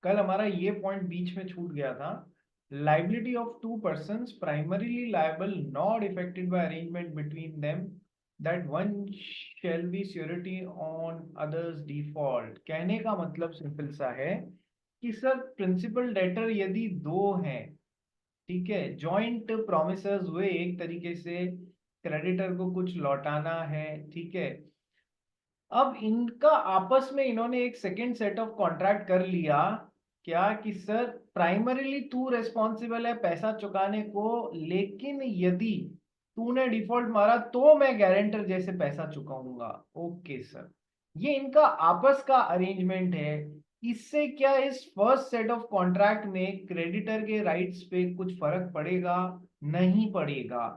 कल हमारा ये पॉइंट बीच में छूट गया था। Liability of two persons primarily liable not affected by arrangement between them that one shall be surety on others default. कहने का मतलब सिंपल सा है कि सर प्रिंसिपल डेटर यदि दो हैं, ठीक है, जॉइंट प्रोमिसर्स हुए, एक तरीके से क्रेडिटर को कुछ लौटाना है, ठीक है। अब इनका आपस में इन्होंने एक सेकेंड सेट ऑफ कॉन्ट्रैक्ट कर लिया, क्या कि सर प्राइमरीली तू रेस्पॉन्सिबल है पैसा चुकाने को, लेकिन यदि तूने डिफॉल्ट मारा तो मैं गारंटर जैसे पैसा चुकाऊंगा। ओके सर, ये इनका आपस का अरेंजमेंट है। इससे क्या इस फर्स्ट सेट ऑफ कॉन्ट्रैक्ट में क्रेडिटर के राइट्स पे कुछ फर्क पड़ेगा? नहीं पड़ेगा,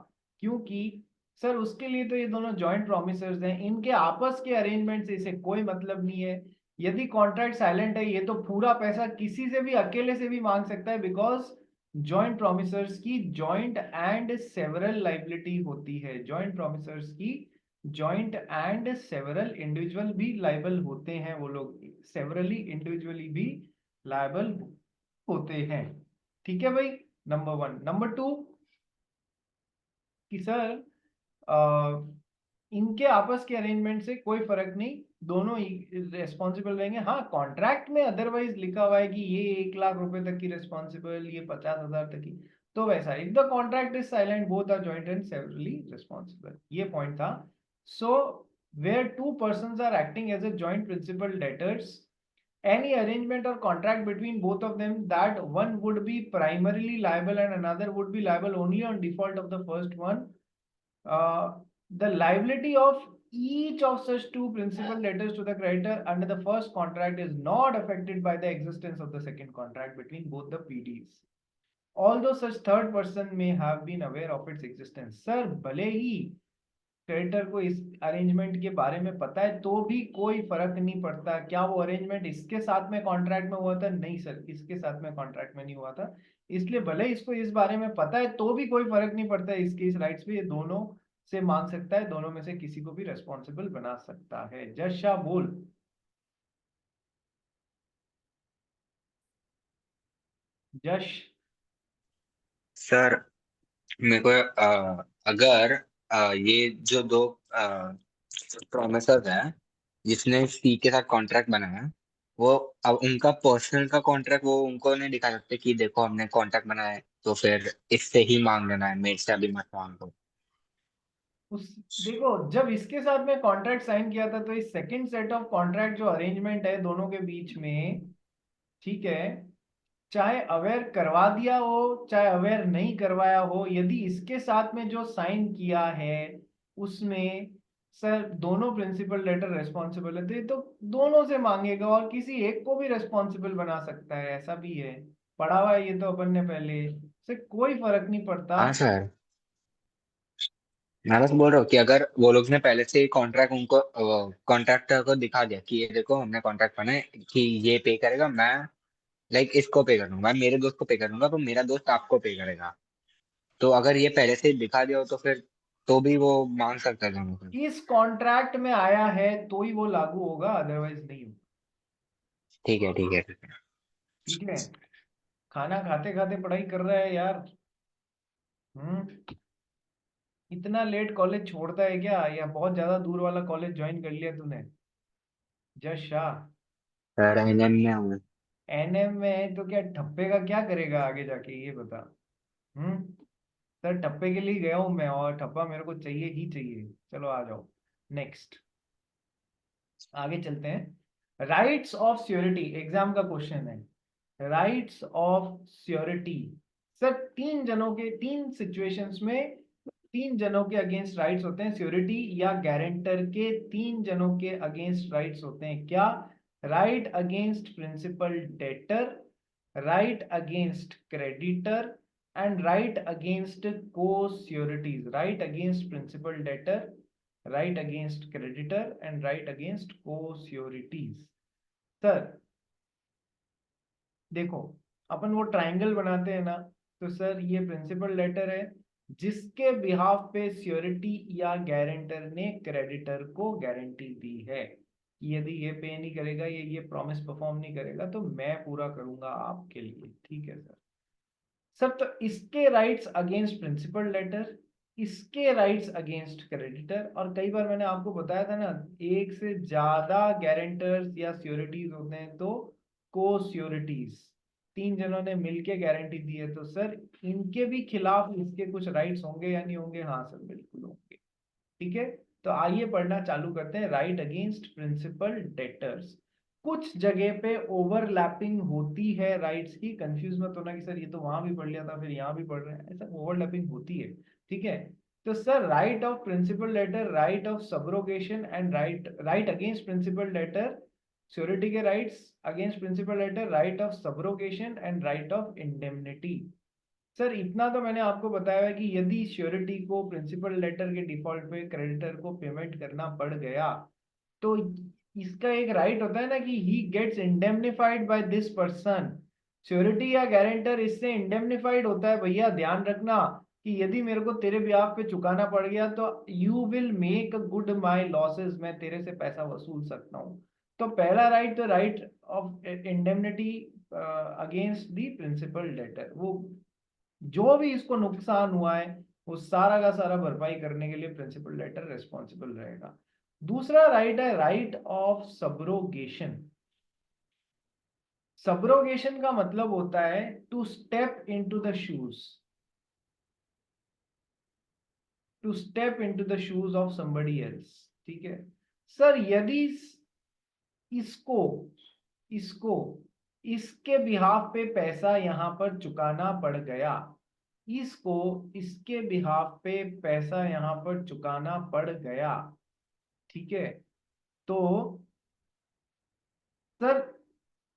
क्योंकि सर उसके लिए तो ये दोनों जॉइंट प्रोमिसर्स हैं, इनके आपस के अरेंजमेंट से इसे कोई मतलब नहीं है। यदि कॉन्ट्रैक्ट साइलेंट है, ये तो पूरा पैसा किसी से भी अकेले से भी मांग सकता है, बिकॉज जॉइंट प्रोमिसर्स की जॉइंट एंड सेवरल लाइबिलिटी होती है। जॉइंट प्रोमिसर्स की जॉइंट एंड सेवरल इंडिविजुअल भी लाइबल होते हैं, वो लोग सेवरली इंडिविजुअली भी लाइबल होते हैं। ठीक है भाई, नंबर वन। नंबर टू कि सर इनके आपस के अरेंजमेंट से कोई फर्क नहीं, दोनों रेस्पॉन्सिबल रहेंगे। हाँ, कॉन्ट्रैक्ट में अदरवाइज लिखा हुआ है कि ये 1 लाख रुपए तक की रेस्पॉन्सिबल, ये 50,000 तक की, तो वैसा if the contract is silent both are joint and severally responsible, ये पॉइंट था। So where two persons are acting as a joint principal debtors, any arrangement or contract between both of them that one would be primarily liable and another would be liable only on default of the first one, the liability of each of such two principal debtors to the creditor under the first contract is not affected by the existence of the second contract between both the PDs, although such third person may have been aware of its existence। Sir भले ही creditor को इस arrangement के बारे में पता है तो भी कोई फर्क नहीं पड़ता। क्या वो अरेंजमेंट इसके साथ में कॉन्ट्रैक्ट में हुआ था? नहीं सर, इसके साथ में कॉन्ट्रैक्ट में नहीं हुआ था। इसलिए भले इसको इस बारे में पता है तो भी कोई फर्क नहीं पड़ता है इसके इस राइट्स पे, ये दोनों से मांग सकता है, दोनों में से किसी को भी रेस्पॉन्सिबल बना सकता है। जश शाह बोल। जश। सर मेरे को अगर ये जो दो प्रोमिसर्स हैं जिसने सी के साथ कॉन्ट्रैक्ट बनाया है, वो अब उनका पर्सनल का कॉन्ट्रैक्ट वो उनको नहीं दिखा सकते कि देखो हमने कॉन्ट्रैक्ट बनाया है तो फिर इससे ही मांग लेना है, मेरे से अभी मत मांगो। उस देखो, जब इसके साथ में कॉन्ट्रैक्ट साइन किया था तो इस सेकंड सेट ऑफ कॉन्ट्रैक्ट जो अरेंजमेंट है दोनों के बीच में, ठीक है, चाहे अवेयर करवा दिया हो चाहे अवेयर नहीं करवाया हो, यदि इसके साथ में जो साइन किया है उसमें सर दोनों प्रिंसिपल लेटर रेस्पॉन्सिबल है, तो ये तो दोनों से मांगेगा और किसी एक को भी रेस्पॉन्सिबल बना सकता है, ऐसा भी है। पढ़ा हुआ है ये तो अपन ने पहले से, कोई फर्क नहीं पड़ता। हाँ सर, मैं बस बोल रहा हूँ कि अगर वो लोग ने पहले से ही कॉन्ट्रैक्ट उनको कॉन्ट्रैक्टर को दिखा दिया कि ये देखो हमने कॉन्ट्रैक्ट बना है कि ये पे करेगा, मैं लाइक इसको पे करूंगा, मैं मेरे दोस्त को पे करूंगा तो मेरा दोस्त आपको पे करेगा, तो अगर ये पहले से ही दिखा दिया हो तो फिर तो भी वो मांग सकता है दोनों को। इस कॉन्ट्रैक्ट में आया है तो ही वो लागू होगा, अदरवाइज नहीं होगा। ठीक है ठीक है ठीक है। ठीक है, खाना खाते खाते पढ़ाई कर रहा है यार। हम्म। इतना लेट कॉलेज छोड़ता है क्या, या बहुत ज्यादा दूर वाला कॉलेज ज्वाइन कर लिया तूने? जश शाह। सर एनएम में हूँ। एनएम में है तो क्या ठप्पे का क्या करेगा आगे जाके, ये बता। हम्म। सर ठप्पे के लिए गया हूं मैं और ठप्पा मेरे को चाहिए ही चाहिए। चलो आ जाओ, नेक्स्ट आगे चलते हैं। राइट्स ऑफ श्योरिटी एग्जाम का क्वेश्चन है। राइट्स ऑफ श्योरिटी, सर तीन जनों के, तीन सिचुएशंस में तीन जनों के अगेंस्ट राइट्स होते हैं। श्योरिटी या गारंटर के तीन जनों के अगेंस्ट राइट्स होते हैं। क्या? Right against principal debtor, right against creditor and right against co sureties. Right against principal debtor, right against creditor and right against co sureties. Sir देखो, अपन वो ट्रायंगल बनाते हैं ना, तो सर ये प्रिंसिपल लेटर है जिसके बिहाफ पे श्योरिटी या गारंटर ने क्रेडिटर को गारंटी दी है। कि यदि ये पे नहीं करेगा, ये प्रॉमिस परफॉर्म नहीं करेगा, तो मैं पूरा करूंगा आपके लिए। ठीक है सर। सर तो इसके राइट्स अगेंस्ट प्रिंसिपल डेटर, इसके राइट्स अगेंस्ट क्रेडिटर, और कई बार मैंने आपको बताया था ना, एक से ज्यादा गारंटर्स या श्योरिटीज होते हैं तो को श्योरिटीज, तीन जनों ने मिलके गारंटी दी है, तो सर इनके भी खिलाफ इसके कुछ राइट्स होंगे या नहीं होंगे? हाँ सर, बिल्कुल होंगे। ठीक है, तो आइए पढ़ना चालू करते हैं। Right against principal debtors. कुछ जगह पे ओवरलैपिंग होती है राइट्स की, कंफ्यूज मत होना कि सर ये तो वहां भी पढ़ लिया था फिर यहाँ भी पढ़ रहे हैं, ऐसा ओवरलैपिंग होती है। ठीक है, तो sir right of principal debtor, right of subrogation and right against principal debtor, surety के rights against principal debtor, right of subrogation and right of indemnity. Sir इतना तो मैंने आपको बताया है कि यदि श्योरिटी को प्रिंसिपल लेटर के डिफॉल्ट पे क्रेडिटर को पेमेंट करना पड़ गया, तो इसका एक राइट होता है ना कि he gets indemnified by this person. Surety या गारंटर इससे इंडेमनिफाइड होता है। भैया ध्यान रखना कि यदि मेरे को तेरे ब्याह पे चुकाना पड़ गया तो you will make good my losses, मैं तेरे से पैसा वसूल सकता हूँ। तो पहला राइट, तो right of indemnity against the principal debtor, वो जो भी इसको नुकसान हुआ है वो सारा का सारा भरपाई करने के लिए प्रिंसिपल डेटर रिस्पॉन्सिबल रहेगा। दूसरा राइट है राइट ऑफ सब्रोगेशन। सब्रोगेशन का मतलब होता है to step into the shoes, to step into the shoes of somebody else. ठीक है सर, यदि इसको इसको इसके बिहाफ पे पैसा यहां पर चुकाना पड़ गया, इसको इसके बिहाफ पे पैसा यहां पर चुकाना पड़ गया, ठीक है, तो सर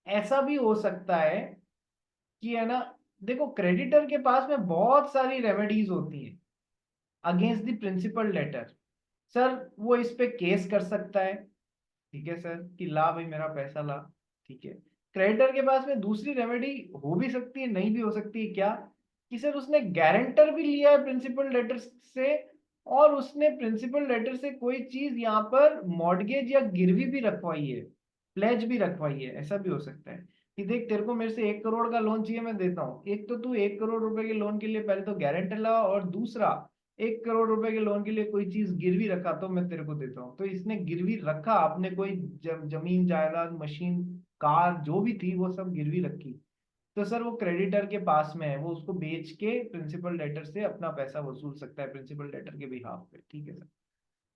ऐसा भी हो सकता है कि है ना, देखो क्रेडिटर के पास में बहुत सारी रेमेडीज होती हैं against the principal debtor. Sir वो इस पे केस कर सकता है, ठीक है सर, कि ला भाई मेरा पैसा ला। ठीक है, क्रेडिटर के पास में दूसरी रेमेडी हो भी सकती है, नहीं भी हो सकती है। क्या कि सर उसने गारंटर भी लिया है प्रिंसिपल डेटर से, और उसने प्रिंसिपल डेटर से कोई चीज यहाँ पर मॉर्गेज या गिरवी भी रखवाई है, प्लेज भी रखवाई है। ऐसा भी हो सकता है कि देख तेरे को मेरे से 1 करोड़ का लोन चाहिए, मैं देता हूँ, एक तो तू 1 करोड़ रुपए के लोन के लिए पहले तो गारंटर ला, और दूसरा 1 करोड़ रुपए के लोन के लिए कोई चीज गिरवी रखा तो मैं तेरे को देता हूँ। तो इसने गिरवी रखा, आपने कोई जमीन जायदाद मशीन कार जो भी थी वो सब गिरवी रखी, तो सर वो क्रेडिटर के पास में है, वो उसको बेच के प्रिंसिपल डेटर से अपना पैसा वसूल सकता है प्रिंसिपल डेटर के बिहाफ पे। ठीक है सर।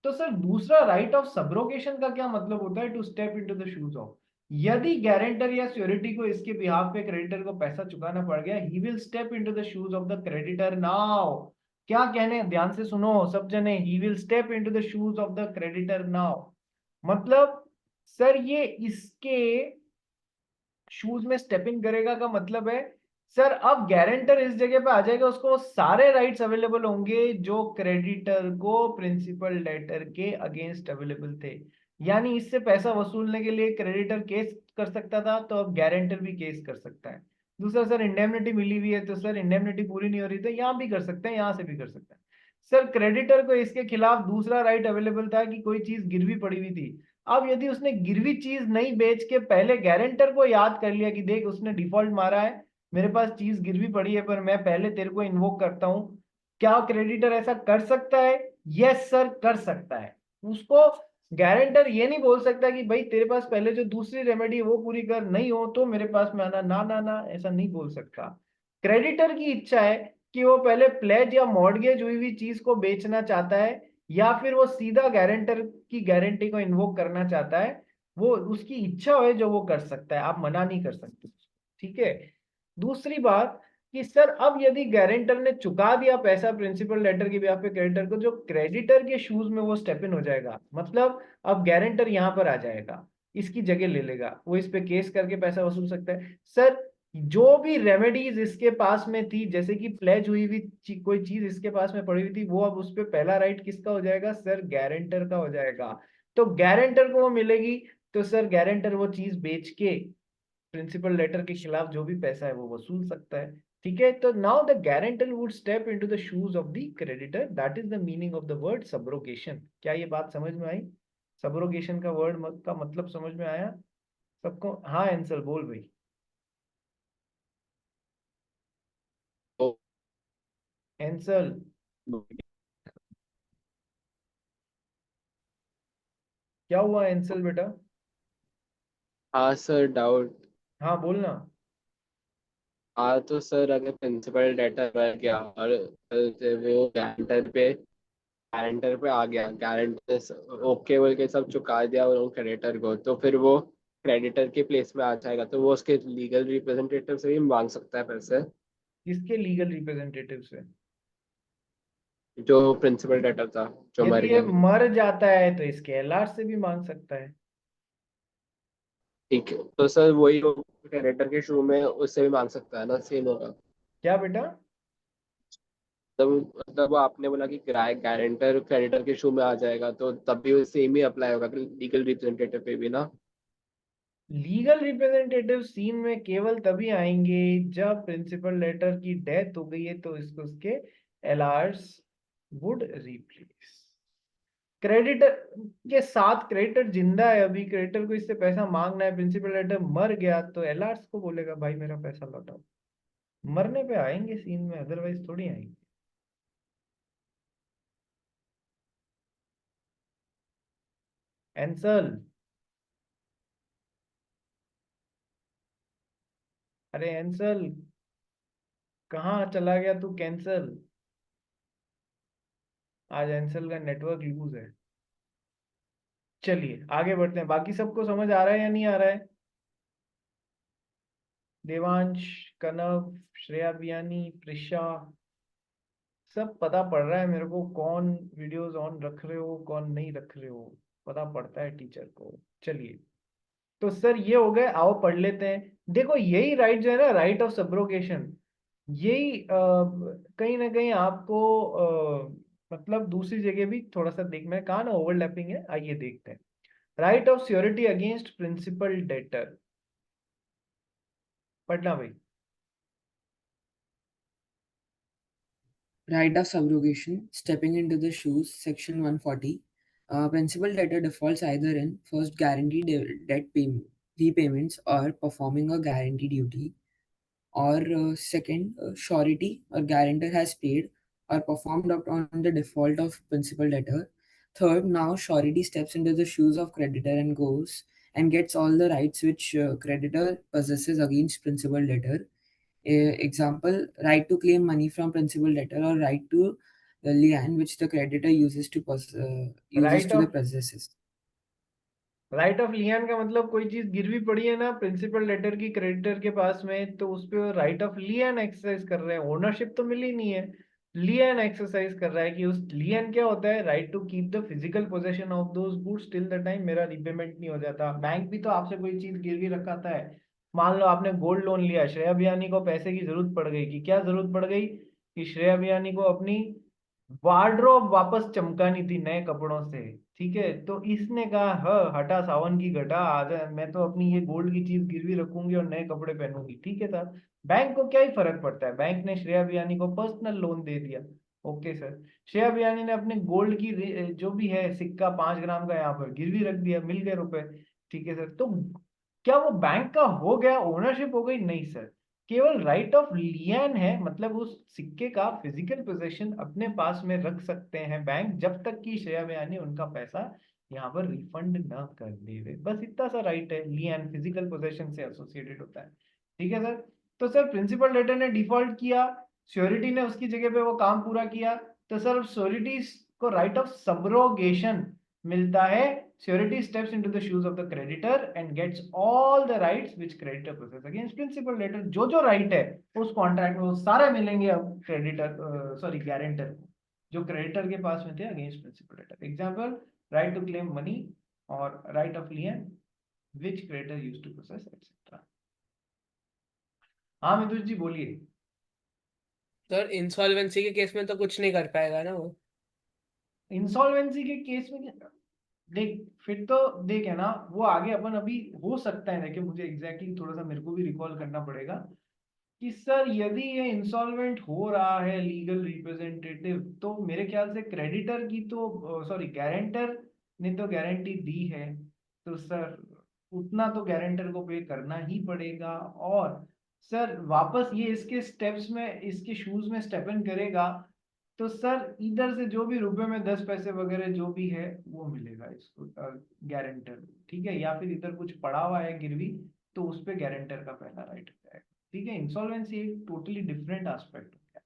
तो सर दूसरा राइट ऑफ सब्रोगेशन का क्या मतलब होता है? To step into the shoes of, यदि गारंटर या श्योरिटी को इसके बिहाफ पे क्रेडिटर को पैसा चुकाना पड़ गया, he will step into the shoes of the creditor now. क्या कहने, ध्यान से सुनो सब जने, he will step into the shoes of the creditor now, मतलब सर ये इसके शूज में स्टेपिंग करेगा का मतलब है सर अब गारंटर इस जगह पे आ जाएगा, उसको सारे राइट्स अवेलेबल होंगे जो क्रेडिटर को प्रिंसिपल डेटर के अगेंस्ट अवेलेबल थे। यानी इससे पैसा वसूलने के लिए क्रेडिटर केस कर सकता था, तो अब गारंटर भी केस कर सकता है। दूसरा सर इंडेमनिटी मिली हुई है, तो सर इंडेमनिटी पूरी नहीं हो रही, तो यहाँ भी कर सकते हैं, यहाँ से भी कर सकते हैं। सर क्रेडिटर को इसके खिलाफ दूसरा राइट अवेलेबल था कि कोई चीज गिरवी पड़ी हुई थी। अब यदि उसने गिरवी चीज नहीं बेच के पहले गारंटर को याद कर लिया कि देख उसने डिफॉल्ट मारा है, मेरे पास चीज गिरवी पड़ी है, पर मैं पहले तेरे को इन्वोक करता हूं, क्या क्रेडिटर ऐसा कर सकता है? यस सर, कर सकता है। उसको गारंटर ये नहीं बोल सकता कि भाई तेरे पास पहले जो दूसरी रेमेडी है वो पूरी कर, नहीं हो तो मेरे पास में आना, ना ना ना, ऐसा नहीं बोल सकता। क्रेडिटर की इच्छा है कि वो पहले प्लेज या मॉर्गेज हुई हुई चीज को बेचना चाहता है, या फिर वो सीधा गारंटर की गारंटी को इन्वोक करना चाहता है, वो उसकी इच्छा है जो वो कर सकता है, आप मना नहीं कर सकते। ठीक है, दूसरी बात कि सर अब यदि गारंटर ने चुका दिया पैसा प्रिंसिपल लेटर के ब्याह पे क्रेडिटर को, जो क्रेडिटर के शूज में वो स्टेप इन हो जाएगा, मतलब अब गारंटर यहां पर आ जाएगा, इसकी जगह ले लेगा, वो इस पे केस करके पैसा वसूल सकता है। सर जो भी रेमेडीज इसके पास में थी, जैसे कि प्लेज हुई हुई कोई चीज इसके पास में पड़ी हुई थी, वो अब उस पर पहला राइट किसका हो जाएगा? सर गारंटर का हो जाएगा। तो गारंटर को वो मिलेगी, तो सर गारंटर वो चीज बेच के प्रिंसिपल लेटर के खिलाफ जो भी पैसा है वो वसूल सकता है। ठीक है, तो now the guarantor would step into the shoes of the creditor, that is the meaning of the word subrogation. क्या ये बात समझ में आई? सब्रोगेशन का वर्ड का मतलब समझ में आया सबको? हाँ एंसल बोल भाई। तो एंसल क्या हुआ एंसल बेटा? हाँ सर, डाउट। हाँ बोलना। हाँ तो सर, अगर प्रिंसिपल डेटा रह गया और वो गारंटर पे आ गया, गारंटर ओके बोल के सब चुका दिया उन क्रेडिटर को, तो फिर वो क्रेडिटर के प्लेस में आ जाएगा, तो वो उसके लीगल रिप्रेजेंटेटिव से भी मांग सकता है पैसे। किसके लीगल रिप्रेजेंटेटिव से? जो प्रिंसिपल डेटा था, जो मर यदि ये गया। मर जाता है तो इसके एलआर से भी मांग सकता है। ठीक है, तो सर वही क्रेडिटर के शू में उससे भी मांग सकता है ना, सेम होगा। क्या बेटा? तब मतलब वो आपने बोला कि गारंटर क्रेडिटर के शू में आ जाएगा, तो तब भी सेम ही अप्लाई होगा लीगल रिप्रेजेंटेटिव पे भी ना। लीगल रिप्रेजेंटेटिव सीन में केवल तभी आएंगे जब प्रिंसिपल लेटर की डेथ हो गई है, तो इसको उसके एलआर्स वुड रिप्लेस। क्रेडिटर के साथ क्रेडिटर जिंदा है, अभी क्रेडिटर को इससे पैसा मांगना है, प्रिंसिपल लेटर मर गया तो एलआर्स को बोलेगा भाई मेरा पैसा लौटाओ। मरने पे आएंगे सीन में, अदरवाइज थोड़ी आएंगे। एंसल, अरे एंसल कहाँ चला गया तू? कैंसल। आज एंसल का नेटवर्क लूज है। चलिए आगे बढ़ते हैं, बाकी सबको समझ आ रहा है या नहीं आ रहा है? देवांश, कनव, श्रेया बियानी, प्रिशा, सब पता पड़ रहा है मेरे को कौन वीडियोस ऑन रख रहे हो कौन नहीं रख रहे हो, पता पड़ता है टीचर को। चलिए, तो सर ये हो गए, आओ पढ़ लेते हैं। देखो यही राइट जो है ना, राइट ऑफ सब्रोगेशन, यही कहीं ना कहीं आपको मतलब दूसरी जगह भी थोड़ा सा देखना है, कहाँ ना ओवरलैपिंग है, आइए देखते हैं। Right of surety against principal debtor, पढ़ना भाई। Right of subrogation, stepping into the shoes, section 140. Principal debtor defaults either in first guaranteed debt repayments or performing a guarantee duty, or second, surety or guarantor has paid or performed up on the default of principal debtor. Third, now surety steps into the shoes of creditor and goes and gets all the rights which creditor possesses against principal debtor. Example, right to claim money from principal debtor or right to lien which the creditor uses right to the of possesses. Right of Lian का मतलब कोई चीज गिरवी पड़ी है ना principal letter की creditor के पास में, तो उस पे राइट ऑफ लियान एक्सरसाइज कर रहे हैं, ओनरशिप तो मिली नहीं है, लियान एक्सरसाइज कर रहा है कि उस लियान क्या होता है, right to keep the physical possession of those goods till the time मेरा रिपेमेंट नहीं हो जाता। बैंक भी तो आपसे कोई चीज गिरवी रखाता है। मान लो आपने गोल्ड लोन लिया, श्रेया बियानी को पैसे की जरूरत पड़ गई, कि क्या जरूरत पड़ गई कि श्रेया बियानी को अपनी वार्डरोब वापस चमकानी थी नए कपड़ों से। ठीक है, तो इसने कहा हटा सावन की घटा, आज मैं तो अपनी ये गोल्ड की चीज गिरवी रखूंगी और नए कपड़े पहनूंगी। ठीक है सर, बैंक को क्या ही फर्क पड़ता है, बैंक ने श्रेया बियानी को पर्सनल लोन दे दिया। ओके सर, श्रेया बियानी ने अपने गोल्ड की जो भी है सिक्का 5 ग्राम का यहाँ पर गिरवी रख दिया, मिल गए रुपए। ठीक है सर, तो क्या वो बैंक का हो गया, ओनरशिप हो गई? नहीं सर, केवल राइट ऑफ लियन है, मतलब उस सिक्के का फिजिकल पोजेशन अपने पास में रख सकते हैं बैंक, जब तक कि श्रेया बयानी उनका पैसा यहाँ पर रिफंड न कर दे। बस इतना सा राइट है, लियन फिजिकल पोजेशन से एसोसिएटेड होता है। ठीक है सर, तो सर प्रिंसिपल डेटर ने डिफॉल्ट किया, श्योरिटी ने उसकी जगह पे वो काम पूरा किया, तो सर श्योरिटी को राइट ऑफ सब्रोगेशन मिलता है। Surety steps into the shoes of the creditor and gets all the rights which creditor possesses against principal debtor। जो राइट है उस कॉन्ट्रैक्ट में वो सारे मिलेंगे अब क्रेडिटर, सॉरी गारंटर को, जो क्रेडिटर के पास में थे against principal debtor. Example, right to claim money और right of lien which creditor used to process etcetera. हाँ मिथुन जी बोलिए। सर इंसॉल्वेंसी के केस में तो कुछ नहीं कर पाएगा ना वो। इंसॉल्वेंसी के केस में देख, फिर तो देख है ना, वो आगे अपन अभी हो सकता है ना, कि मुझे एग्जैक्टली थोड़ा सा मेरे को भी रिकॉल करना पड़ेगा कि सर यदि ये इंसॉल्वेंट हो रहा है लीगल रिप्रेजेंटेटिव, तो मेरे ख्याल से क्रेडिटर की तो सॉरी गारंटर ने तो गारंटी दी है, तो सर उतना तो गारंटर को पे करना ही पड़ेगा। और सर वापस ये इसके स्टेप्स में, इसके शूज में स्टेप इन करेगा, तो सर इधर से जो भी रुपए में 10 पैसे वगैरह जो भी है वो मिलेगा इसको गारंटर, ठीक है। या फिर इधर कुछ पड़ा हुआ है गिरवी, तो उस पे गारंटर का पहला राइट हो जाएगा, ठीक है। इंसॉल्वेंसी एक टोटली डिफरेंट एस्पेक्ट हो गया।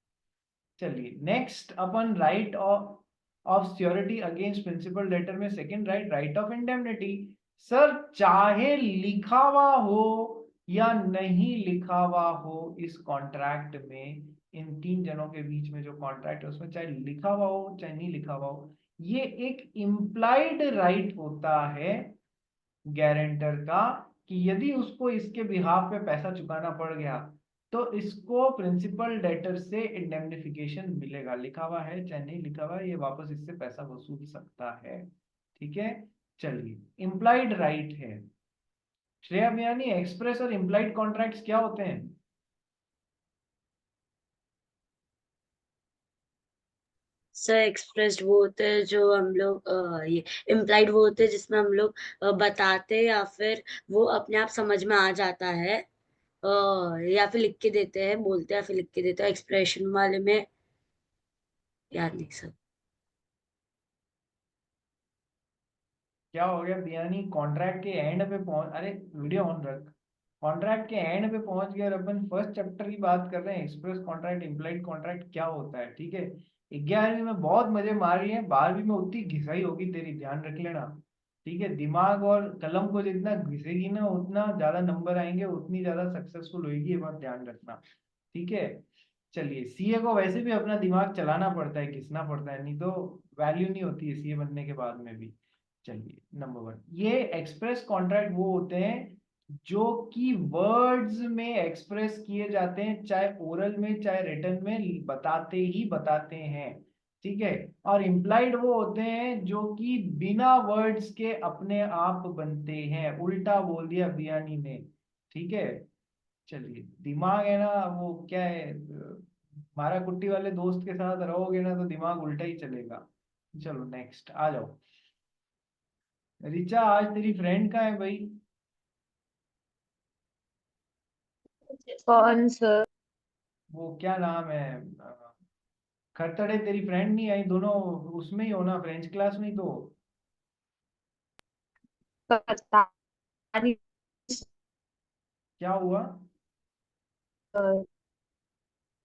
चलिए नेक्स्ट अपन right of surety against principal debtor में second right, right of indemnity. Sir चाहे लिखा हुआ हो या नहीं लिखा हुआ हो इस कॉन्ट्रैक्ट में, इन तीन जनों के बीच में जो कॉन्ट्रैक्ट है उसमें चाहे लिखा हुआ हो चाहे नहीं लिखा हुआ हो, ये एक इम्प्लाइड राइट होता है गारंटर का, कि यदि उसको इसके बिहाफ पे पैसा चुकाना पड़ गया तो इसको प्रिंसिपल डेटर से इंडेमनिफिकेशन मिलेगा, लिखा हुआ है चाहे नहीं लिखा हुआ है, ये वापस इससे पैसा वसूल सकता है, ठीक है। चलिए इम्प्लाइड राइट है। श्रेया बियानी, एक्सप्रेस और इम्प्लाइड कॉन्ट्रैक्ट्स क्या होते हैं? सर एक्सप्रेस्ड वो होते हैं जो हम लोग ये इम्प्लाइड वो होते हैं जिसमें हम लोग बताते हैं या फिर वो अपने आप समझ में आ जाता है, या फिर लिख के देते हैं, बोलते हैं या फिर लिख के देते हैं। एक्सप्रेशन वाले में याद नहीं सर। क्या हो गया बियानी, कॉन्ट्रैक्ट के एंड पे पहुंच, अरे वीडियो ऑन रख, कॉन्ट्रैक्ट के एंड पे पहुंच गए और अपन फर्स्ट चैप्टर की बात कर रहे हैं, एक्सप्रेस कॉन्ट्रैक्ट इम्प्लाइड कॉन्ट्रैक्ट क्या होता है, ठीक है। 11वीं में बहुत मजे मार रही है, 12वीं में उतनी घिसाई होगी तेरी, ध्यान रख लेना, ठीक है। दिमाग और कलम को जितना घिसेगी ना उतना ज्यादा नंबर आएंगे, उतनी ज्यादा सक्सेसफुल होगी, ये बात ध्यान रखना, ठीक है। चलिए सीए को वैसे भी अपना दिमाग चलाना पड़ता है, घिसना पड़ता है, नहीं तो वैल्यू नहीं होती है सीए बनने के बाद में भी। चलिए नंबर 1, ये एक्सप्रेस कॉन्ट्रैक्ट वो होते हैं जो कि वर्ड्स में एक्सप्रेस किए जाते हैं, चाहे ओरल में चाहे रिटन में, बताते ही बताते हैं, ठीक है। और इम्प्लाइड वो होते हैं जो कि बिना वर्ड्स के अपने आप बनते हैं, उल्टा बोल दिया बियानी ने, ठीक है। चलिए दिमाग है ना वो क्या है, मारा कुट्टी वाले दोस्त के साथ रहोगे ना तो दिमाग उल्टा ही चलेगा। चलो नेक्स्ट आ जाओ। रिचा आज तेरी फ्रेंड कहाँ है भाई? कौन सर? वो क्या नाम है, खरतड़े, तेरी फ्रेंड नहीं आई, दोनों उसमें ही हो ना, फ्रेंच क्लास में ही तो हो। पता नहीं क्या हुआ? सर,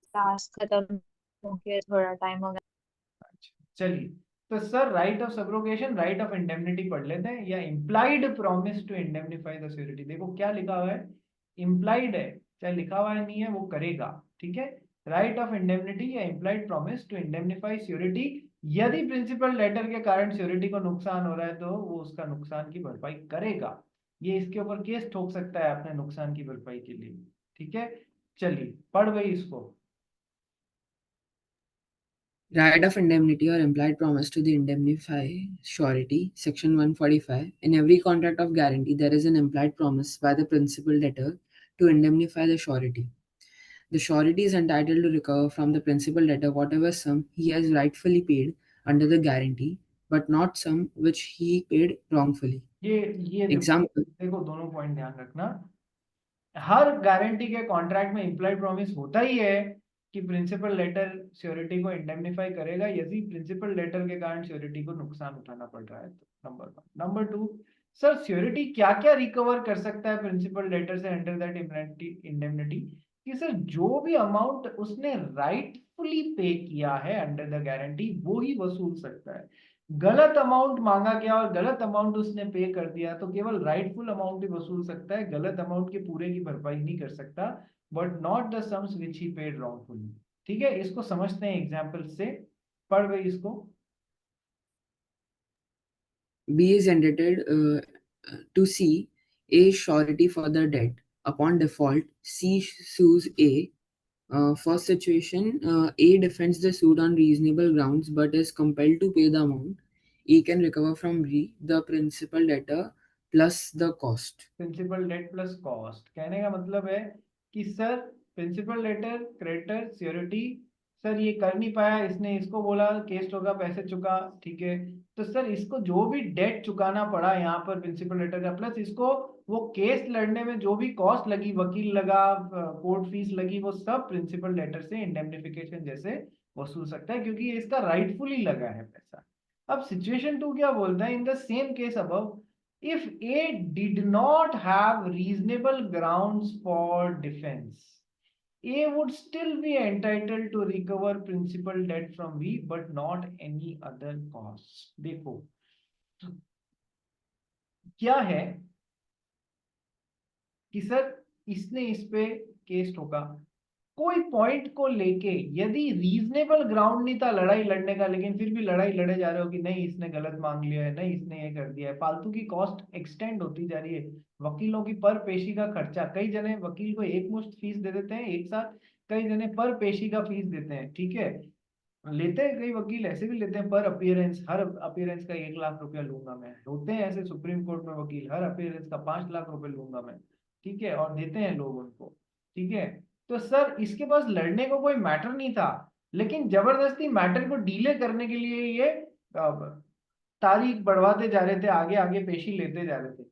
क्लास खत्म हो गया, थोड़ा टाइम हो गया। चलिए तो sir right of subrogation, right of indemnity पढ़ लेते हैं, या implied promise to indemnify the surety. देखो क्या लिखा हुआ है, इम्प्लाइड है, चाहे लिखा हुआ है नहीं है वो करेगा, ठीक है। राइट ऑफ इंडेमनिटी या implied promise to indemnify surety, यदि प्रिंसिपल लेटर के कारण श्योरिटी को नुकसान हो रहा है तो वो उसका नुकसान की भरपाई करेगा, ये इसके ऊपर केस ठोक सकता है अपने नुकसान की भरपाई के लिए, ठीक है। चलिए पढ़ भाई इसको। Right of indemnity or implied promise to the indemnify surety, Section 145. In every contract of guarantee, there is an implied promise by the principal debtor to indemnify the surety. The surety is entitled to recover from the principal debtor whatever sum he has rightfully paid under the guarantee, but not sum which he paid wrongfully. ये Example. देखो दोनों point ध्यान रखना, हर guarantee के contract में implied promise होता ही है कि प्रिंसिपल लेटर श्योरिटी को इंडेमनिफाई करेगा यदि प्रिंसिपल लेटर के कारण श्योरिटी को नुकसान उठाना पड़ रहा है तो, नंबर 1। नंबर 2, सर श्योरिटी क्या क्या रिकवर कर सकता है प्रिंसिपल लेटर से अंडर दैट इंडेमनिटी, कि सर जो भी अमाउंट उसने राइटफुली पे किया है अंडर द गारंटी वो ही वसूल सकता है। गलत अमाउंट मांगा गया और गलत अमाउंट उसने पे कर दिया तो केवल राइटफुल अमाउंट ही वसूल सकता है, गलत अमाउंट के पूरे की भरपाई नहीं कर सकता, but not the sums which he paid wrongfully, ठीक है। इसको समझते हैं एग्जांपल से, पढ़ गई इसको। B is indebted to C A surety for the debt. Upon default, C sues A. First situation, A defends the suit on reasonable grounds but is compelled to pay the amount. A can recover from B, the principal debtor, plus the cost. Principal debt plus cost, कहने का मतलब है कि sir principal debtor, creditor, surety sir ये कर नहीं पाया, इसने इसको बोला केस ठोका, पैसे चुका, ठीक है, तो सर इसको जो भी डेट चुकाना पड़ा यहाँ पर प्रिंसिपल लेटर का, प्लस इसको वो केस लड़ने में जो भी कॉस्ट लगी, वकील लगा, कोर्ट फीस लगी, वो सब प्रिंसिपल लेटर से इंडेमनिफिकेशन जैसे वसूल सकता है, क्योंकि ये इसका राइटफुली लगा है पैसा। अब सिचुएशन 2 क्या बोलता है, इन the same case above if A did not have reasonable grounds for defense, A would still be entitled to recover principal debt from B but not any other costs। देखो क्या है कि सर इसने इस पे केस ठोका, कोई point को लेके यदि रीजनेबल ग्राउंड नहीं था लड़ाई लड़ने का, लेकिन फिर भी लड़ाई लड़े जा रहे हो कि नहीं इसने गलत मांग लिया है, नहीं इसने ये कर दिया है, फालतू की कॉस्ट एक्सटेंड होती जा रही है, वकीलों की पर पेशी का खर्चा, कई जने वकील को एक मुश्त फीस दे देते हैं एक साथ, कई जने पर पेशी का फीस देते हैं, ठीक है, लेते हैं कई वकील ऐसे भी लेते हैं पर अपीयरेंस, हर अपीयरेंस का 1 लाख रुपया लूंगा मैं, होते हैं ऐसे सुप्रीम कोर्ट में वकील, हर अपीयरेंस का 5 लाख रुपए लूंगा मैं, ठीक है, और देते हैं लोग उनको, ठीक है। तो सर इसके पास लड़ने को कोई मैटर नहीं था, लेकिन जबरदस्ती मैटर को डीले करने के लिए ये तारीख बढ़वाते जा रहे थे, आगे आगे पेशी लेते जा रहे थे।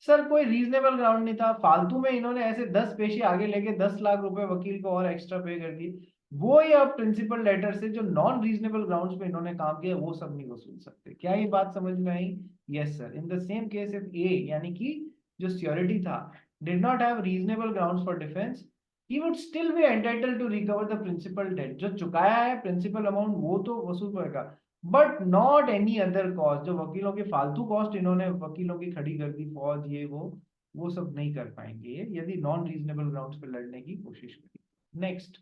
सर कोई रीजनेबल ग्राउंड नहीं था, फालतू में इन्होंने ऐसे 10 पेशी आगे लेके 10 लाख रुपए वकील को और एक्स्ट्रा पे कर दिए, वो ये अब प्रिंसिपल लेटर से जो नॉन रीजनेबल ग्राउंड्स पे इन्होंने काम किया वो सब नहीं वसूल सकते। क्या ये बात समझ में आई? Yes sir, in the same case if a यानी कि जो सिक्योरिटी था did not have reasonable grounds for defence, he would still be entitled to recover the principal debt, जो चुकाया है प्रिंसिपल अमाउंट वो तो वसूल होगा, but not any other cost, जो वकीलों के फालतू कॉस्ट इन्होंने वकीलों की खड़ी कर दी, फौज ये वो सब नहीं कर पाएंगे यदि नॉन रीजनेबल ग्राउंड्स पे लड़ने की कोशिश करें। Next,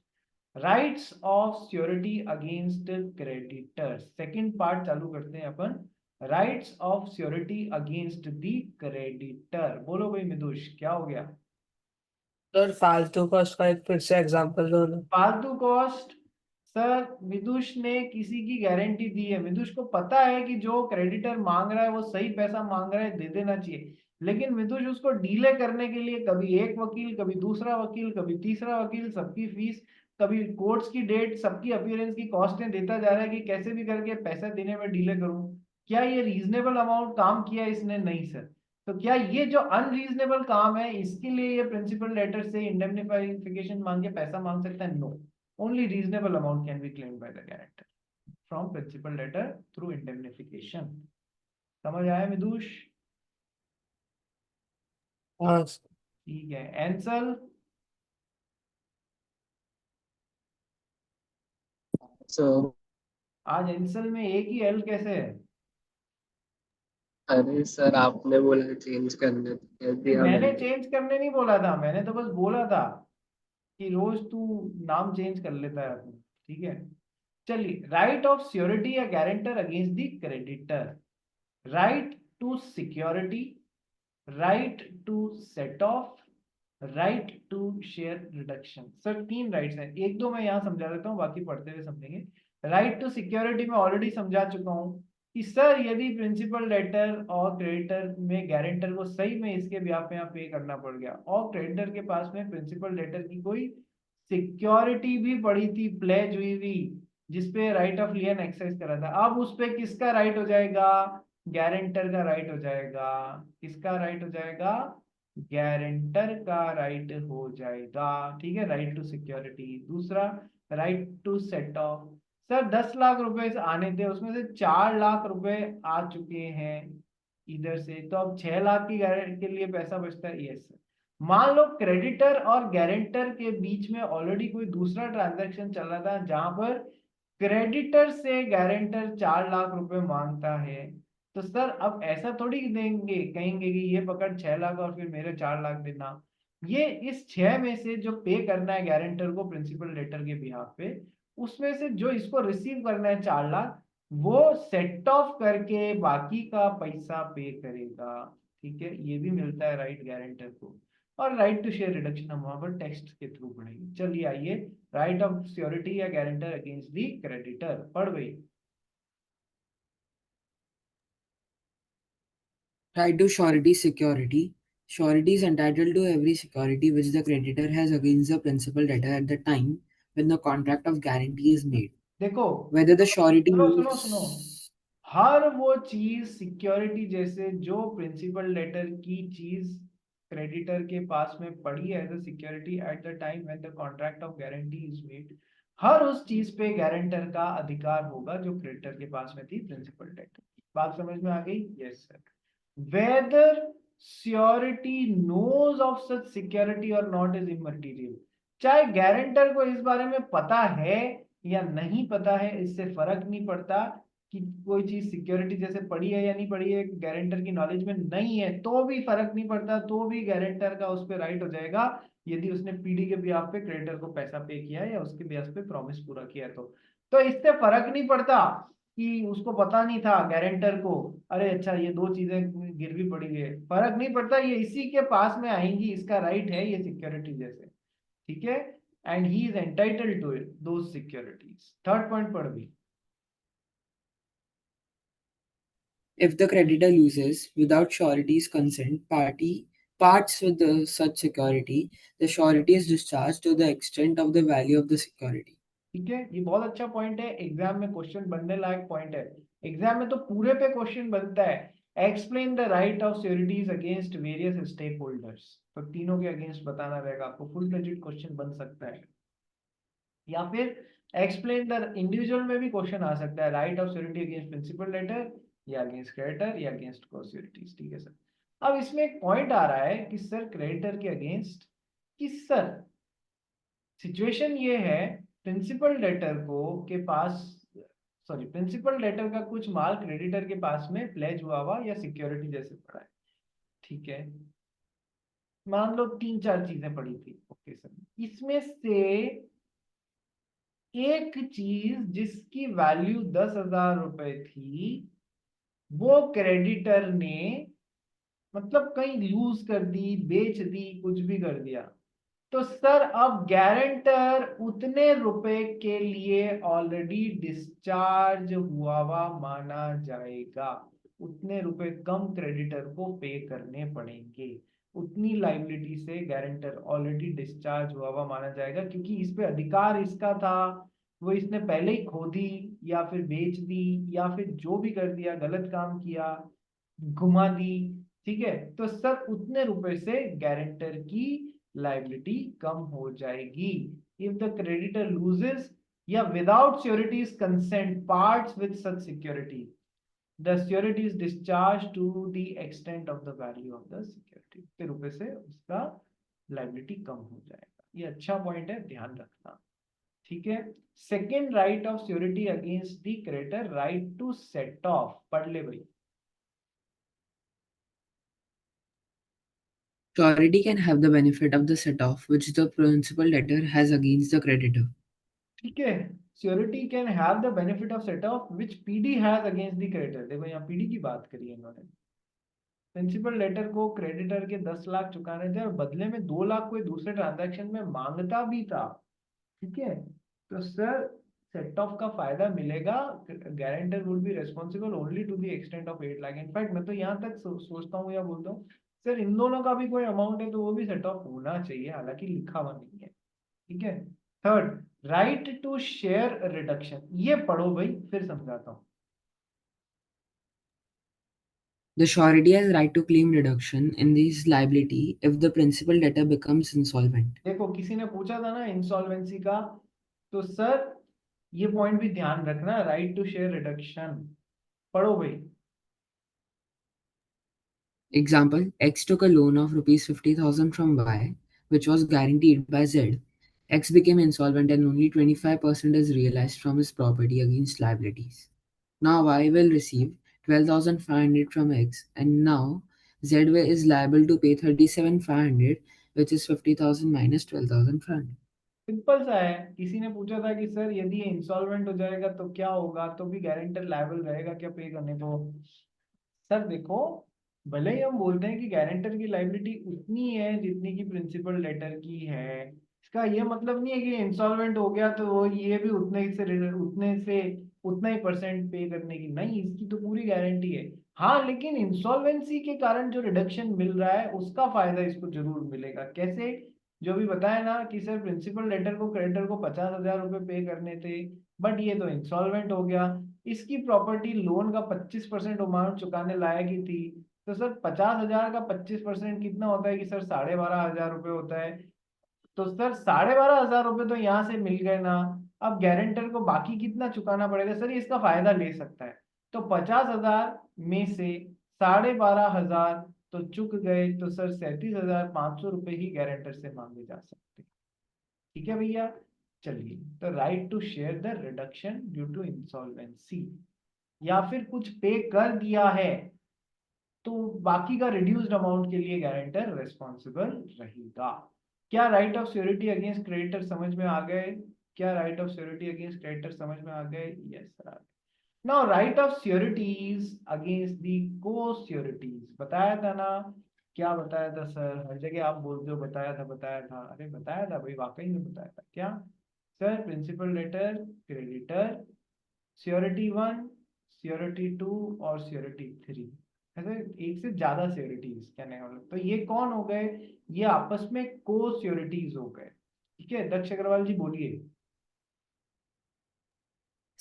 rights of security against creditors, second part चालू करते हैं अपन, rights of security against the creditor. बोलो भाई मिदुष क्या हो गया? सर फालतू कॉस्ट का एक फिर से एग्जांपल दो ना। फालतू कॉस्ट, सर विदुष ने किसी की गारंटी दी है, विदुष को पता है कि जो क्रेडिटर मांग रहा है वो सही पैसा मांग रहा है, दे देना चाहिए, लेकिन विदुष उसको डीले करने के लिए कभी एक वकील, कभी दूसरा वकील, कभी तीसरा वकील, सबकी फीस, कभी कोर्ट्स की डेट, सबकी अपीयरेंस की कॉस्टें देता जा रहा है कि कैसे भी करके पैसा देने में डीले करूं। क्या ये रीजनेबल अमाउंट काम किया इसने? नहीं सर। तो क्या ये जो अनरीजनेबल काम है इसके लिए ये प्रिंसिपल लेटर से इंडेमनिफिकेशन मांग के पैसा मांग सकता है? No, only reasonable amount can be claimed by the guarantor from principal letter through indemnification। समझ आया मिदुष? हाँ ठीक है। एंसल, सो आज एंसल में एक ही एल कैसे है? अरे सर आपने बोला चेंज करने तो कह दिया मैंने मैंने। चेंज करने नहीं बोला था, मैंने तो बस बोला था कि रोज तू नाम चेंज कर लेता है अपना, ठीक है। चलिए, right of security or guarantor against the creditor, right to security, right to set off, right to share reduction. Sir 3 rights हैं, एक दो मैं यहाँ समझा देता हूँ, बाकी पढ़ते हुए समझेंगे। राइट टू सिक्योरिटी में ऑलरेडी समझा चुका हूँ कि सर यदि प्रिंसिपल डेटर और क्रेडिटर में गारंटर को सही में इसके ब्याह पे यहाँ पे करना पड़ गया और क्रेडिटर के पास में प्रिंसिपल डेटर की कोई सिक्योरिटी भी पड़ी थी, प्लेज हुई हुई, जिसपे राइट ऑफ लियन एक्सरसाइज करा था, अब उस पे किसका राइट हो जाएगा? गारंटर का राइट हो जाएगा। किसका राइट हो जाएगा? गारंटर का राइट हो जाएगा, ठीक है। Right to security. दूसरा, right to set off, sir 10 lakh रुपए आने थे, उसमें से 4 लाख रुपए आ चुके हैं इधर से, तो अब 6 लाख की गारंटी के लिए पैसा बचता है। Yes sir. मान लो क्रेडिटर और गारंटर के बीच में ऑलरेडी कोई दूसरा ट्रांजैक्शन चल रहा था जहां पर क्रेडिटर से गारंटर 4 लाख रुपए मांगता है, तो सर अब ऐसा थोड़ी देंगे, कहेंगे कि ये पकड़ 6 लाख और फिर मेरे 4 लाख देना। ये इस 6 में से जो पे करना है गारंटर को प्रिंसिपल लेटर के बिहाफ पे, उसमें से जो इसको रिसीव करना है 4 लाख, वो सेट ऑफ करके बाकी का पैसा पे करेगा, ठीक है। ये भी मिलता है राइट गारंटर को। और राइट टू शेयर रिडक्शन हम वहां पर टेक्स्ट के थ्रू पढ़ेंगे। चलिए आइए, right of security or guarantor against the creditor पढ़ गई। Right to surety security. Surety is entitled to every security which the creditor has against the principal debtor at the time when the contract of guarantee is made. देखो Whether the surety सुनो हर वो चीज security जैसे जो principal letter की चीज creditor के पास में पड़ी है as a security at the time when the contract of guarantee is made, हर उस चीज पे गारंटर का अधिकार होगा जो क्रेडिटर के पास में थी प्रिंसिपल लेटर। बात समझ में आ गई? Yes sir. Whether surety knows of such security और नॉट इज इमटेरियल। चाहे गारंटर को इस बारे में पता है या नहीं पता है, इससे फर्क नहीं पड़ता कि कोई चीज सिक्योरिटी जैसे पड़ी है या नहीं पड़ी है, गारंटर की नॉलेज में नहीं है तो भी फर्क नहीं पड़ता, तो भी गारंटर का उस पर राइट हो जाएगा यदि उसने पीडी के ब्याह पे क्रेडिटर को पैसा पे किया है या उसके ब्याह पे प्रॉमिस पूरा किया है तो इससे फर्क नहीं पड़ता कि उसको पता नहीं था गारंटर को, अरे अच्छा ये दो चीजें गिरवी पड़ी हुई है, फर्क नहीं पड़ता, ये इसी के पास में आएंगी, इसका राइट है ये सिक्योरिटी जैसे, ठीक है, and he is entitled to it those securities. Third point पढ़ भी। If the creditor loses without surety's consent parts with such security, the surety is discharged to the extent of the value of the security. ठीक है, ये बहुत अच्छा point है, exam में question बनने लायक पॉइंट है। एग्जाम में तो पूरे पे क्वेश्चन बनता है, explain the right of securities against various stakeholders, तो तीनों के अगेंस्ट बताना रहेगा आपको, फुल फ्लेजेड क्वेश्चन बन सकता है। या फिर एक्सप्लेन द इंडिविजुअल में भी क्वेश्चन आ सकता है, right of security against principal debtor or against creditor or against co-securities. ठीक है सर। अब इसमें एक पॉइंट आ रहा है कि सर क्रेडिटर के अगेंस्ट कि सर सिचुएशन ये है प्रिंसिपल लेटर को के पास प्रिंसिपल लेटर का कुछ माल क्रेडिटर के पास में प्लेज हुआ या सिक्योरिटी जैसे पड़ा है, ठीक है, मान लो 3-4 चीजें पड़ी थी, ओके सर, इसमें से एक चीज जिसकी वैल्यू 10,000 रुपए थी वो क्रेडिटर ने मतलब कहीं लूज कर दी, बेच दी, कुछ भी कर दिया, तो सर अब गारंटर उतने रुपए के लिए ऑलरेडी डिस्चार्ज हुआ माना जाएगा, उतने रुपए कम क्रेडिटर को पे करने पड़ेंगे, उतनी लाइबिलिटी से गारंटर ऑलरेडी डिस्चार्ज हुआ माना जाएगा, क्योंकि इस पे अधिकार इसका था, वो इसने पहले ही खो दी या फिर बेच दी या फिर जो भी कर दिया, गलत काम किया, घुमा दी, ठीक है, तो सर उतने रुपए से गारंटर की लाइबिलिटी कम हो जाएगी। If the creditor loses or without securities consent parts with such security, the security is discharge to the extent of the value of the security, के रुपए से उसका लाइबिलिटी कम हो जाएगा। ये अच्छा पॉइंट है, ध्यान रखना, ठीक है। Second right of security against the creditor, right to set off, पढ़ ले भाई। Surety can have the benefit of the set-off which the principal debtor has against the creditor. ठीक है, security can have the benefit of set of which PD has against the creditor. देखो यहाँ PD की बात करी है इन्होंने, principal letter को क्रेडिटर के 10 लाख चुकाने थे और बदले में 2 लाख कोई दूसरे ट्रांजैक्शन में मांगता भी था, ठीक है, तो सर सेट ऑफ का फायदा मिलेगा, guarantor would be responsible only to the extent of 8 lakh. In fact मैं तो यहाँ तक सोचता हूँ या बोलता हूँ सर इन दोनों का भी कोई अमाउंट है तो वो भी सेट ऑफ होना चाहिए, हालांकि लिखा हुआ नहीं है, ठीक है। Third, right to share reduction, ये पढ़ो भाई फिर समझाता हूँ। The surety has right to claim reduction in this liability if the principal debtor becomes insolvent. देखो किसी ने पूछा था ना इंसॉल्वेंसी का, तो सर ये पॉइंट भी ध्यान रखना, राइट टू शेयर रिडक्शन, पढ़ो भाई। Example, X took a loan of rupees 50,000 from Y, which was guaranteed by Z. X became insolvent and only 25% is realized from his property against liabilities. Now Y will receive 12,500 from X, and now Z is liable to pay 37,500, which is 50,000 minus 12,500. Simple सा है, किसी ने पूछा था कि sir यदि ये insolvent हो जाएगा तो क्या होगा, तो भी गारंटर लायबल रहेगा क्या पे करने को। सर देखो भले ही हम बोलते हैं कि गारंटर की लायबिलिटी उतनी है जितनी की प्रिंसिपल लेटर की है, इसका ये मतलब नहीं है कि इंसॉल्वेंट हो गया तो वो ये भी उतना ही परसेंट पे करने की, नहीं, इसकी तो पूरी गारंटी है। हाँ लेकिन इंसॉल्वेंसी के कारण जो रिडक्शन मिल रहा है उसका फायदा इसको जरूर मिलेगा, कैसे, जो भी बताया ना कि सर प्रिंसिपल डेटर को क्रेडिटर को 50,000 रुपए पे करने थे, बट ये तो इंसॉल्वेंट हो गया। इसकी प्रॉपर्टी लोन का 25% अमाउंट चुकाने लायक ही थी। तो सर 50,000 का 25% कितना होता है कि सर 12,500 रुपये होता है। तो सर 12,500 रुपये तो यहाँ से मिल गए ना। अब गारंटर को बाकी कितना चुकाना पड़ेगा सर, ये इसका फायदा ले सकता है। तो 50,000 में से 12,500 तो चुक गए, तो सर 37,500 रुपये ही गारंटर से मांगे जा सकते हैं। ठीक है भैया। चलिए, तो right to share the reduction due to insolvency, या फिर कुछ पे कर दिया है तो बाकी का रिड्यूस्ड अमाउंट के लिए गारंटर रिस्पॉन्सिबल रहेगा। क्या right of surety against creditor समझ में आ गए? क्या right of surety against creditor समझ में आ गए? Yes sir. Now right of sureties against the को श्योरिटीज बताया था ना। क्या बताया था सर? हर जगह आप बोलते हो बताया था बताया था। अरे बताया था भाई, वाकई में बताया था। क्या sir? Principal debtor, creditor, surety 1, surety 2 और श्योरिटी 3, ऐसे एक से ज्यादा श्योरिटीज कहने का मतलब। तो ये कौन हो गए? ये आपस में को श्योरिटीज हो गए। ठीक है, दक्ष अग्रवाल जी बोलिए।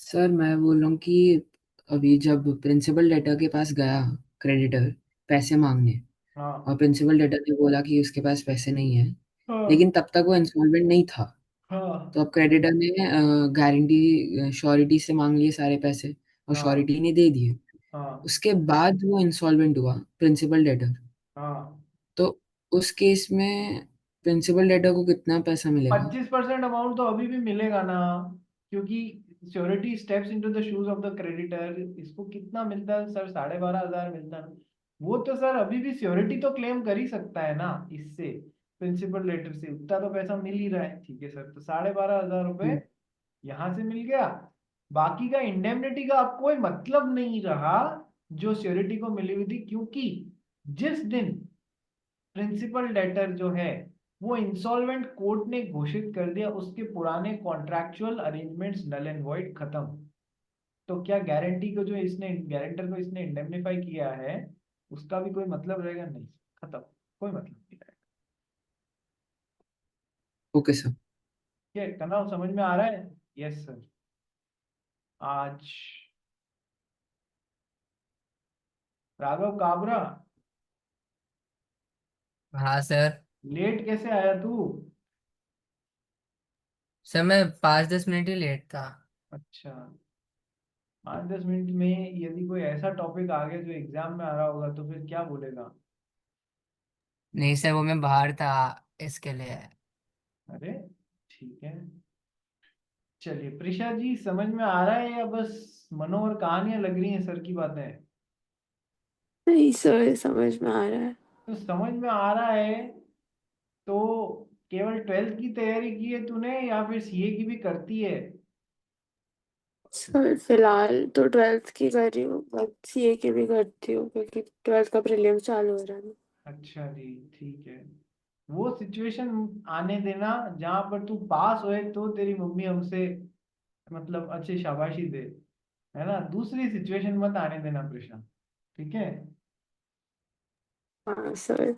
सर मैं बोल रहा हूँ कि अभी जब प्रिंसिपल डेटर के पास गया क्रेडिटर पैसे मांगने, हाँ और प्रिंसिपल डेटर ने बोला कि उसके पास पैसे नहीं है, हाँ लेकिन तब तक वो इंस्टॉलमेंट नहीं था। हाँ तो अब क्रेडिटर ने गारंटी श्योरिटी से मांग लिए सारे पैसे, और हाँ श्योरिटी ने दे दिए। हाँ उसके बाद वो इंसॉल्वेंट हुआ प्रिंसिपल डेटर। हाँ। तो उस केस में प्रिंसिपल डेटर को कितना पैसा मिलेगा? 25% अमाउंट तो अभी भी मिलेगा ना, क्योंकि surety steps into the shoes of the creditor. इसको कितना मिलता है सर? 12,500 मिलता है ना। वो तो सर अभी भी श्योरिटी तो क्लेम कर ही सकता है ना इससे, प्रिंसिपल लेटर से उतना तो पैसा मिल ही रहा है। ठीक है सर, तो 12,500 रुपए यहाँ से मिल गया। बाकी का इंडेमनिटी का अब कोई मतलब नहीं रहा जो श्योरिटी को मिली हुई थी, क्योंकि जिस दिन प्रिंसिपल डेटर जो है वो इंसॉल्वेंट कोर्ट ने घोषित कर दिया, उसके पुराने contractual arrangements null and void खत्म। तो क्या गारंटी को जो इसने गारंटर को इसने इंडेमनिफाई किया है उसका भी कोई मतलब रहेगा? नहीं, खत्म, कोई मतलब नहीं रहेगा। Okay sir. क्या कनाव समझ में आ रहा है? Yes sir. आज राघव काबरा, हाँ सर। लेट कैसे आया तू? सर मैं 5-10 मिनट ही लेट था। अच्छा, 5-10 मिनट में यदि कोई ऐसा टॉपिक आ गया जो एग्जाम में आ रहा होगा तो फिर क्या बोलेगा? नहीं सर, वो मैं बाहर था इसके लिए। अरे ठीक है। चलिए प्रिशा जी, समझ में आ रहा है या बस मनोहर कहानियां लग रही हैं सर की बातें? नहीं सर, समझ में आ रहा है। तो समझ में आ रहा है तो केवल 12th की तैयारी की है तूने या फिर सीए की भी करती है? सर फिलहाल तो 12th की कर रही हूँ, बट सीए की भी करती हूँ क्योंकि 12th का प्रीलिम्स चालू हो रहा है ना। अच्छा जी, ठीक है। वो सिचुएशन आने देना जहां पर तू पास होए तो तेरी मम्मी हमसे मतलब अच्छी शाबाशी दे, है ना। दूसरी सिचुएशन मत आने देना प्रेशा। ठीक है। हाँ सर।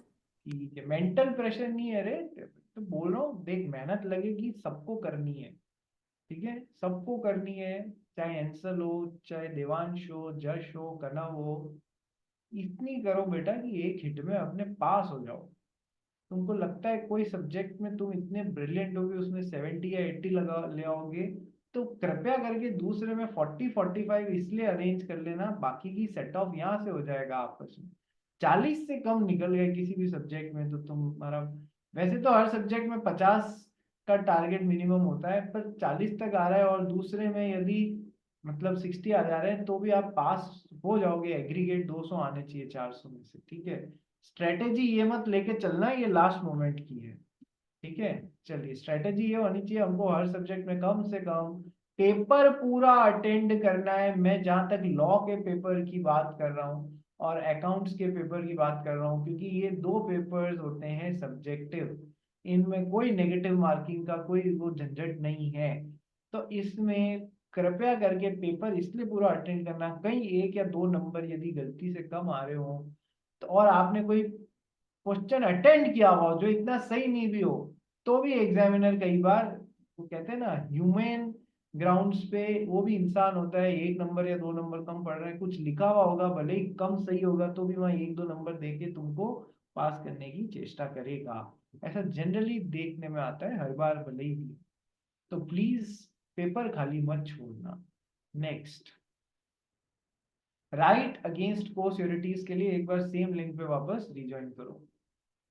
ठीक है, मेंटल प्रेशर नहीं है रे। तो बोल रहा हूँ देख, मेहनत लगेगी, सबको करनी है। ठीक है, सबको करनी है। चाहे एंसल हो, चाहे देवांश हो, जश हो, कनव हो, इतनी करो बेटा कि एक हिट में अपने पास हो जाओ। तुमको लगता है कोई सब्जेक्ट में तुम इतने ब्रिलियंट होगे उसमें 70 या 80 लगा ले आओगे, तो कृपया करके दूसरे में 40-45 इसलिए अरेंज कर लेना, बाकी की सेट ऑफ यहाँ से हो जाएगा आपस में। 40 से कम निकल गए किसी भी सब्जेक्ट में तो तुम्हारा, वैसे तो हर सब्जेक्ट में 50 का टारगेट मिनिमम होता है, पर 40 तक आ रहा है और दूसरे में यदि मतलब 60 आ जा रहे हैं तो भी आप पास हो जाओगे। एग्रीगेट 200 आने चाहिए 400 में से। ठीक है, स्ट्रेटेजी ये मत लेके चलना ये लास्ट मोमेंट की है। ठीक है, चलिए स्ट्रेटेजी ये होनी चाहिए हमको हर सब्जेक्ट में कम से कम पेपर पूरा अटेंड करना है। मैं जहां तक लॉ के पेपर की बात कर रहा हूँ और अकाउंट्स के पेपर की बात कर रहा हूँ, क्योंकि ये दो पेपर्स होते हैं सब्जेक्टिव, इनमें कोई नेगेटिव मार्किंग का कोई वो झंझट नहीं है। तो इसमें कृपया करके पेपर इसलिए पूरा अटेंड करना, कहीं 1 या 2 नंबर यदि गलती से कम आ रहे हो तो, और आपने कोई क्वेश्चन अटेंड किया हो जो इतना सही नहीं भी हो, तो भी एग्जामिनर कई बार वो कहते हैं ना ह्यूमन ग्राउंड्स पे, वो भी इंसान होता है, 1 नंबर या 2 नंबर कम पड़ रहे हैं, कुछ लिखा हुआ होगा, भले ही कम सही होगा तो भी वहाँ 1-2 नंबर दे के तुमको पास करने की चेष्टा करेगा। ऐसा जनरली देखने में आता है, हर बार भले ही भी। तो प्लीज पेपर खाली मत छोड़ना। नेक्स्ट, राइट अगेंस्ट को सिक्योरिटीज के लिए एक बार सेम लिंक पे वापस रिज्वाइन करो।